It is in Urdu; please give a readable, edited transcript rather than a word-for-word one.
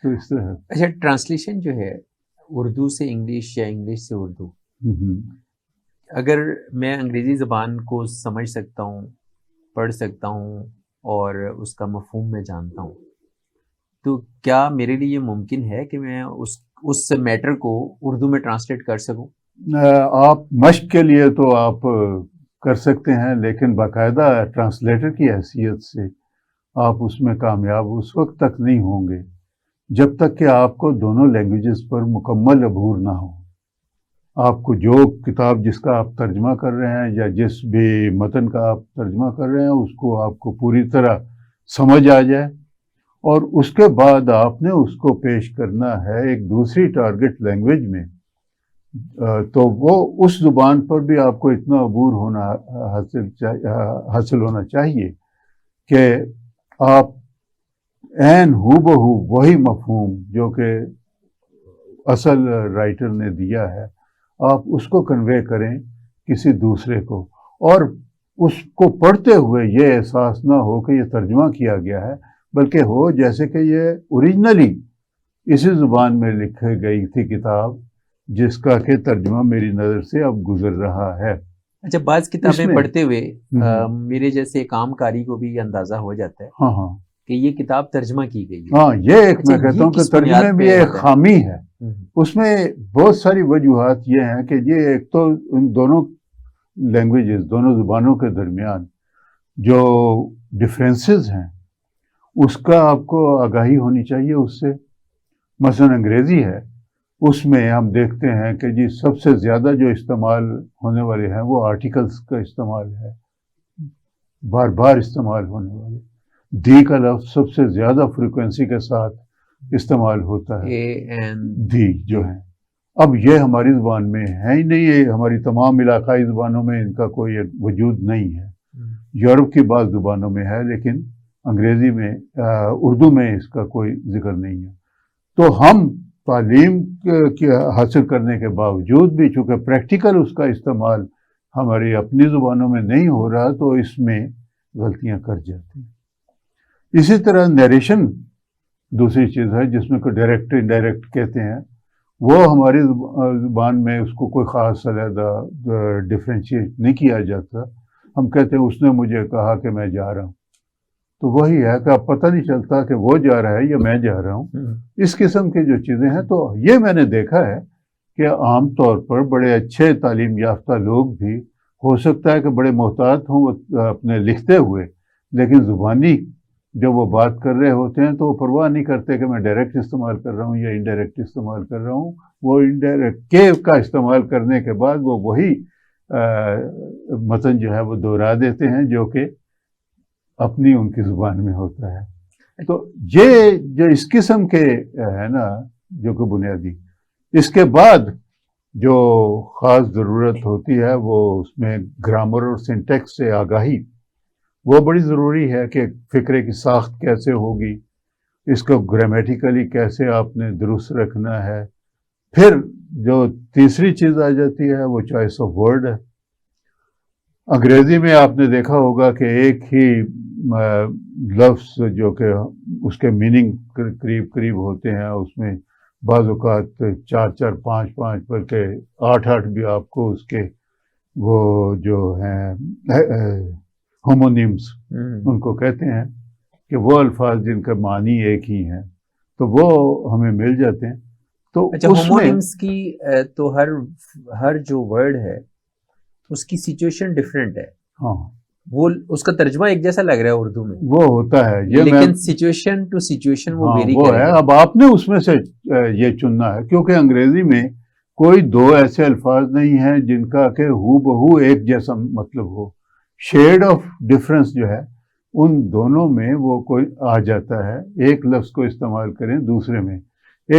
تو اس طرح. اچھا، ٹرانسلیشن جو ہے اردو سے انگلش یا انگلش سے اردو، اگر میں انگریزی زبان کو سمجھ سکتا ہوں، پڑھ سکتا ہوں اور اس کا مفہوم میں جانتا ہوں، تو کیا میرے لیے یہ ممکن ہے کہ میں اس میٹر کو اردو میں ٹرانسلیٹ کر سکوں؟ آپ مشق کے لیے تو آپ کر سکتے ہیں، لیکن باقاعدہ ٹرانسلیٹر کی حیثیت سے آپ اس میں کامیاب اس وقت تک نہیں ہوں گے جب تک کہ آپ کو دونوں لینگویجز پر مکمل عبور نہ ہو. آپ کو جو کتاب جس کا آپ ترجمہ کر رہے ہیں یا جس بھی متن کا آپ ترجمہ کر رہے ہیں اس کو آپ کو پوری طرح سمجھ آ جائے، اور اس کے بعد آپ نے اس کو پیش کرنا ہے ایک دوسری ٹارگٹ لینگویج میں، تو وہ اس زبان پر بھی آپ کو اتنا عبور ہونا حاصل ہونا چاہیے کہ آپ عین ہو بہو وہی مفہوم جو کہ اصل رائٹر نے دیا ہے آپ اس کو کنوے کریں کسی دوسرے کو، اور اس کو پڑھتے ہوئے یہ احساس نہ ہو کہ یہ ترجمہ کیا گیا ہے، بلکہ ہو جیسے کہ یہ اوریجنلی اسی زبان میں لکھی گئی تھی کتاب جس کا کہ ترجمہ میری نظر سے اب گزر رہا ہے. اچھا، بعض کتابیں پڑھتے ہوئے میرے جیسے ایک عام قاری کو بھی اندازہ ہو جاتا ہے ہاں کہ یہ کتاب ترجمہ کی گئی ہے. ہاں، یہ ایک میں کہتا ہوں کہ ترجمے میں ایک خامی ہے. اس میں بہت ساری وجوہات یہ ہیں کہ یہ ایک تو ان دونوں لینگویجز، دونوں زبانوں کے درمیان جو ڈفرینسز ہیں اس کا آپ کو آگاہی ہونی چاہیے اس سے. مثلا انگریزی ہے، اس میں ہم دیکھتے ہیں کہ جی سب سے زیادہ جو استعمال ہونے والے ہیں وہ آرٹیکلز کا استعمال ہے، بار بار استعمال ہونے والے. دی کا لفظ سب سے زیادہ فریکوینسی کے ساتھ استعمال ہوتا ہے، دی جو ہے. اب یہ ہماری زبان میں ہے ہی نہیں، یہ ہماری تمام علاقائی زبانوں میں ان کا کوئی وجود نہیں ہے. یورپ کی بعض زبانوں میں ہے لیکن انگریزی میں اردو میں اس کا کوئی ذکر نہیں ہے. تو ہم تعلیم حاصل کرنے کے باوجود بھی چونکہ پریکٹیکل اس کا استعمال ہماری اپنی زبانوں میں نہیں ہو رہا تو اس میں غلطیاں کر جاتی ہیں. اسی طرح نیریشن دوسری چیز ہے جس میں کوئی ڈائریکٹ انڈائریکٹ کہتے ہیں، وہ ہماری زبان میں اس کو کوئی خاص علیحدہ ڈفرینشیٹ نہیں کیا جاتا. ہم کہتے ہیں اس نے مجھے کہا کہ میں جا رہا ہوں، تو وہی ہے کہ اب پتہ نہیں چلتا کہ وہ جا رہا ہے یا میں جا رہا ہوں. اس قسم کی جو چیزیں ہیں، تو یہ میں نے دیکھا ہے کہ عام طور پر بڑے اچھے تعلیم یافتہ لوگ بھی ہو سکتا ہے کہ بڑے محتاط ہوں اپنے لکھتے ہوئے، لیکن زبانی جب وہ بات کر رہے ہوتے ہیں تو وہ پرواہ نہیں کرتے کہ میں ڈائریکٹ استعمال کر رہا ہوں یا انڈائریکٹ استعمال کر رہا ہوں. وہ انڈائریکٹ کے کا استعمال کرنے کے بعد وہ وہی متن جو ہے وہ دہرا دیتے ہیں جو کہ اپنی ان کی زبان میں ہوتا ہے. تو یہ جو اس قسم کے ہے نا جو کہ بنیادی، اس کے بعد جو خاص ضرورت ہوتی ہے وہ اس میں گرامر اور سنٹیکس سے آگاہی، وہ بڑی ضروری ہے کہ فقرے کی ساخت کیسے ہوگی، اس کو گرامیٹیکلی کیسے آپ نے درست رکھنا ہے. پھر جو تیسری چیز آ جاتی ہے وہ چوائس آف ورڈ ہے. انگریزی میں آپ نے دیکھا ہوگا کہ ایک ہی لفظ جو کہ اس کے میننگ قریب قریب ہوتے ہیں، اس میں بعض اوقات 4 5 بلکہ 8 بھی آپ کو اس کے وہ جو ہیں ہومونیمز ان کو کہتے ہیں کہ وہ الفاظ جن کا معنی ایک ہی ہیں تو وہ ہمیں مل جاتے ہیں. تو ہومونیمز کی تو ہر جو ورڈ ہے اس کی سچویشن ڈفرینٹ ہے. ہاں، وہ اس کا ترجمہ ایک جیسا لگ رہا ہے اردو میں، وہ ہوتا ہے لیکن سچویشن ٹو سچویشن وہ ویری وہ ہے. اب آپ نے اس میں سے یہ چننا ہے کیونکہ انگریزی میں کوئی دو ایسے الفاظ نہیں ہیں جن کا کہ ہو بہو ایک جیسا مطلب ہو. شیڈ آف ڈفرنس جو ہے ان دونوں میں وہ کوئی آ جاتا ہے. ایک لفظ کو استعمال کریں دوسرے میں